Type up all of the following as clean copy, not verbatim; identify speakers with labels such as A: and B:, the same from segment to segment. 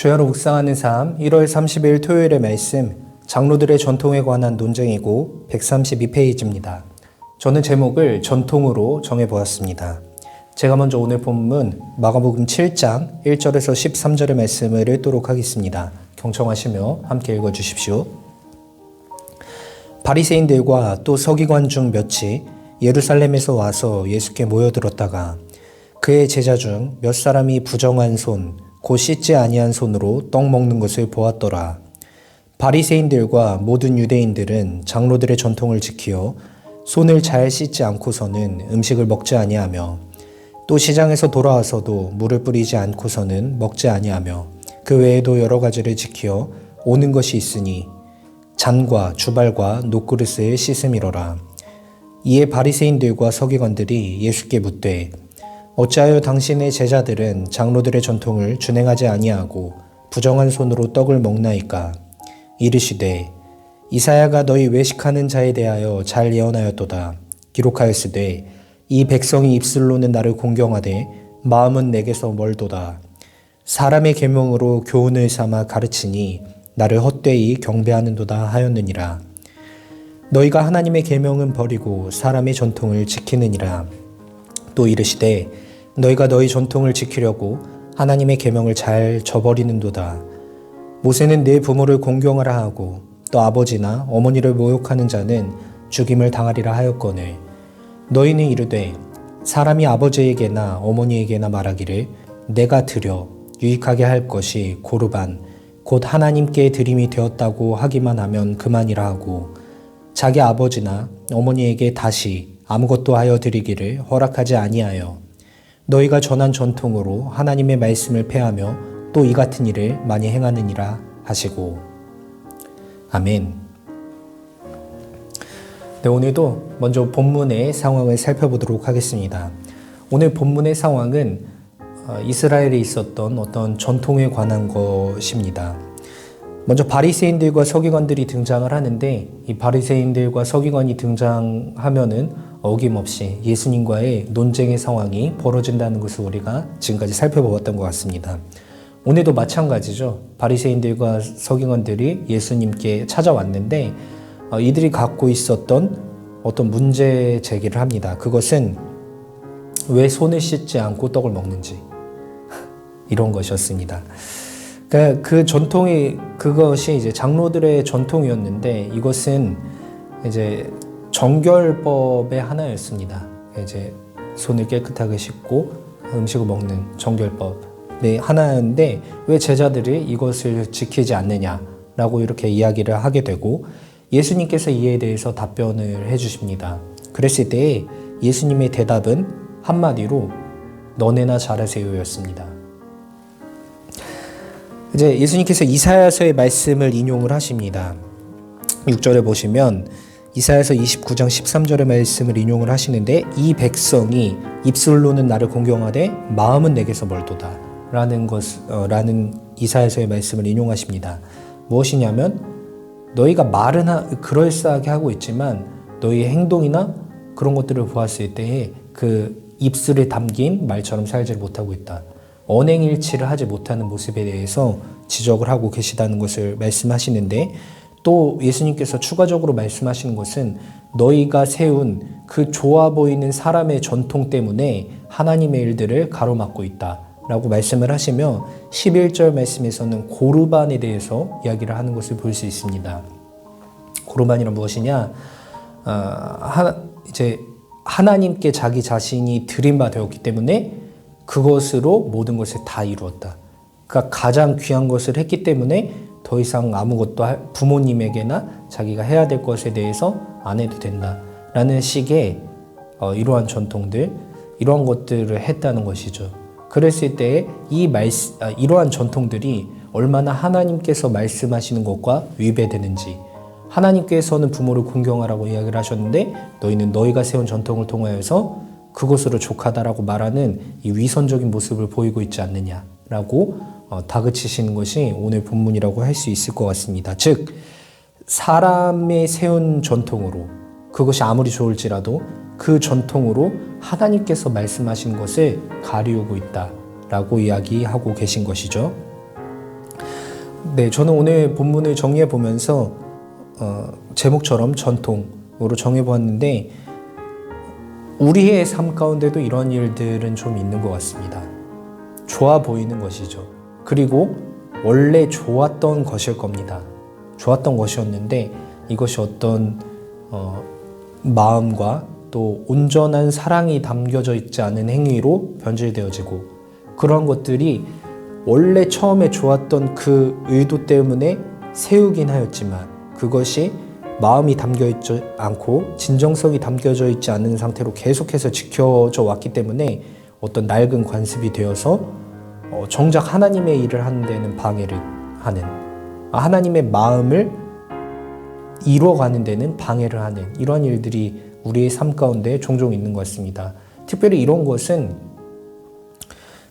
A: 주야로 묵상하는 삶 1월 30일 토요일의 말씀 장로들의 전통에 관한 논쟁이고 132페이지입니다. 저는 제목을 전통으로 정해보았습니다. 제가 먼저 오늘 본문 마가복음 7장 1절에서 13절의 말씀을 읽도록 하겠습니다. 경청하시며 함께 읽어주십시오. 바리새인들과 또 서기관 중 몇이 예루살렘에서 와서 예수께 모여들었다가 그의 제자 중 몇 사람이 부정한 손 곧 씻지 아니한 손으로 떡 먹는 것을 보았더라. 바리새인들과 모든 유대인들은 장로들의 전통을 지키어 손을 잘 씻지 않고서는 음식을 먹지 아니하며 또 시장에서 돌아와서도 물을 뿌리지 않고서는 먹지 아니하며 그 외에도 여러 가지를 지키어 오는 것이 있으니 잔과 주발과 녹그릇을 씻음이로라. 이에 바리새인들과 서기관들이 예수께 묻되 어찌하여 당신의 제자들은 장로들의 전통을 준행하지 아니하고 부정한 손으로 떡을 먹나이까? 이르시되 이사야가 너희 외식하는 자에 대하여 잘 예언하였도다. 기록하였으되 이 백성이 입술로는 나를 공경하되 마음은 내게서 멀도다. 사람의 계명으로 교훈을 삼아 가르치니 나를 헛되이 경배하는도다 하였느니라. 너희가 하나님의 계명은 버리고 사람의 전통을 지키느니라. 또 이르시되 너희가 너희 전통을 지키려고 하나님의 계명을 잘 저버리는도다. 모세는 내 부모를 공경하라 하고 또 아버지나 어머니를 모욕하는 자는 죽임을 당하리라 하였거늘 너희는 이르되 사람이 아버지에게나 어머니에게나 말하기를 내가 드려 유익하게 할 것이 고르반 곧 하나님께 드림이 되었다고 하기만 하면 그만이라 하고 자기 아버지나 어머니에게 다시 아무것도 하여 드리기를 허락하지 아니하여 너희가 전한 전통으로 하나님의 말씀을 폐하며 또 이 같은 일을 많이 행하느니라 하시고 아멘. 네, 오늘도 먼저 본문의 상황을 살펴보도록 하겠습니다. 오늘 본문의 상황은 이스라엘에 있었던 어떤 전통에 관한 것입니다. 먼저 바리새인들과 서기관들이 등장을 하는데 이 바리새인들과 서기관이 등장하면은 어김없이 예수님과의 논쟁의 상황이 벌어진다는 것을 우리가 지금까지 살펴보았던 것 같습니다. 오늘도 마찬가지죠. 바리새인들과 서기관들이 예수님께 찾아왔는데 이들이 갖고 있었던 어떤 문제 제기를 합니다. 그것은 왜 손을 씻지 않고 떡을 먹는지 이런 것이었습니다. 그 전통이 그것이 이제 장로들의 전통이었는데 이것은 이제 정결법의 하나였습니다. 이제 손을 깨끗하게 씻고 음식을 먹는 정결법의 하나였는데 왜 제자들이 이것을 지키지 않느냐라고 이렇게 이야기를 하게 되고 예수님께서 이에 대해서 답변을 해주십니다. 그랬을 때 예수님의 대답은 한마디로 너네나 잘하세요였습니다. 이제 예수님께서 이사야서의 말씀을 인용을 하십니다. 6절에 보시면 이사야서 29장 13절의 말씀을 인용을 하시는데 이 백성이 입술로는 나를 공경하되 마음은 내게서 멀도다 라는 이사야서의 말씀을 인용하십니다. 무엇이냐면 너희가 말은 그럴싸하게 하고 있지만 너희의 행동이나 그런 것들을 보았을 때에 그 입술에 담긴 말처럼 살지 못하고 있다. 언행일치를 하지 못하는 모습에 대해서 지적을 하고 계시다는 것을 말씀하시는데 또 예수님께서 추가적으로 말씀하시는 것은 너희가 세운 그 좋아 보이는 사람의 전통 때문에 하나님의 일들을 가로막고 있다 라고 말씀을 하시며 11절 말씀에서는 고르반에 대해서 이야기를 하는 것을 볼 수 있습니다. 고르반이란 무엇이냐? 이제 하나님께 자기 자신이 드린 바 되었기 때문에 그것으로 모든 것을 다 이루었다. 그러니까 가장 귀한 것을 했기 때문에 더 이상 아무것도 부모님에게나 자기가 해야 될 것에 대해서 안 해도 된다라는 식의 이러한 전통들, 이러한 것들을 했다는 것이죠. 그랬을 때 이러한 전통들이 얼마나 하나님께서 말씀하시는 것과 위배되는지 하나님께서는 부모를 공경하라고 이야기를 하셨는데 너희는 너희가 세운 전통을 통하여서 그것으로 족하다라고 말하는 이 위선적인 모습을 보이고 있지 않느냐라고 다그치시는 것이 오늘 본문이라고 할 수 있을 것 같습니다. 즉 사람의 세운 전통으로 그것이 아무리 좋을지라도 그 전통으로 하나님께서 말씀하신 것을 가리우고 있다라고 이야기하고 계신 것이죠. 네, 저는 오늘 본문을 정리해 보면서 제목처럼 전통으로 정해 보았는데 우리의 삶 가운데도 이런 일들은 좀 있는 것 같습니다. 좋아 보이는 것이죠. 그리고 원래 좋았던 것일 겁니다. 좋았던 것이었는데 이것이 어떤 마음과 또 온전한 사랑이 담겨져 있지 않은 행위로 변질되어지고 그런 것들이 원래 처음에 좋았던 그 의도 때문에 세우긴 하였지만 그것이 마음이 담겨있지 않고 진정성이 담겨져 있지 않은 상태로 계속해서 지켜져 왔기 때문에 어떤 낡은 관습이 되어서 정작 하나님의 일을 하는 데는 방해를 하는, 하나님의 마음을 이루어가는 데는 방해를 하는 이러한 일들이 우리의 삶 가운데 종종 있는 것 같습니다. 특별히 이런 것은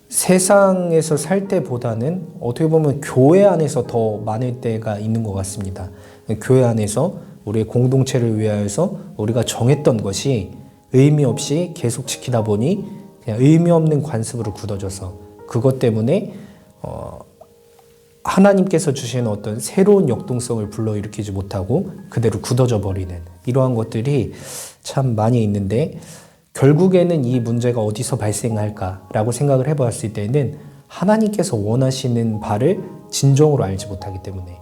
A: 세상에서 살 때보다는 어떻게 보면 교회 안에서 더 많을 때가 있는 것 같습니다. 교회 안에서 우리의 공동체를 위하여서 우리가 정했던 것이 의미 없이 계속 지키다 보니 그냥 의미 없는 관습으로 굳어져서 그것 때문에 하나님께서 주신 어떤 새로운 역동성을 불러일으키지 못하고 그대로 굳어져 버리는 이러한 것들이 참 많이 있는데 결국에는 이 문제가 어디서 발생할까라고 생각을 해보았을 때는 하나님께서 원하시는 바를 진정으로 알지 못하기 때문에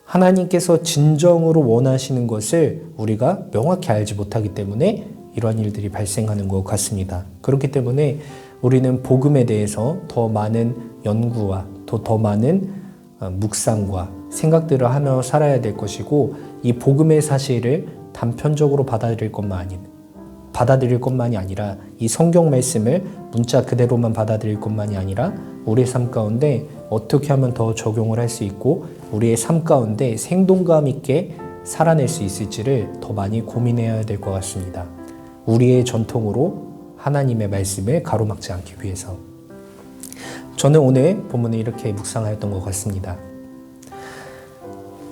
A: 하나님께서 진정으로 원하시는 것을 우리가 명확히 알지 못하기 때문에 이러한 일들이 발생하는 것 같습니다. 그렇기 때문에 우리는 복음에 대해서 더 많은 연구와 더 많은 묵상과 생각들을 하며 살아야 될 것이고 이 복음의 사실을 단편적으로 받아들일 것만이 아니라 이 성경 말씀을 문자 그대로만 받아들일 것만이 아니라 우리의 삶 가운데 어떻게 하면 더 적용을 할 수 있고 우리의 삶 가운데 생동감 있게 살아낼 수 있을지를 더 많이 고민해야 될 것 같습니다. 우리의 전통으로 하나님의 말씀을 가로막지 않기 위해서 저는 오늘 본문을 이렇게 묵상하였던 것 같습니다.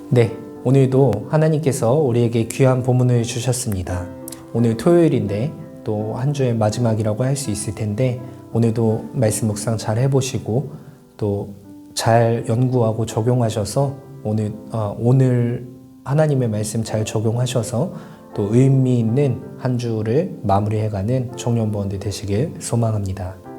A: 네, 오늘도 하나님께서 우리에게 귀한 본문을 주셨습니다. 오늘 토요일인데 또 한 주의 마지막이라고 할 수 있을 텐데 오늘도 말씀 묵상 잘 해보시고 또 잘 연구하고 적용하셔서 오늘 하나님의 말씀 잘 적용하셔서 또 의미 있는 한 주를 마무리해가는 청년부원들 되시길 소망합니다.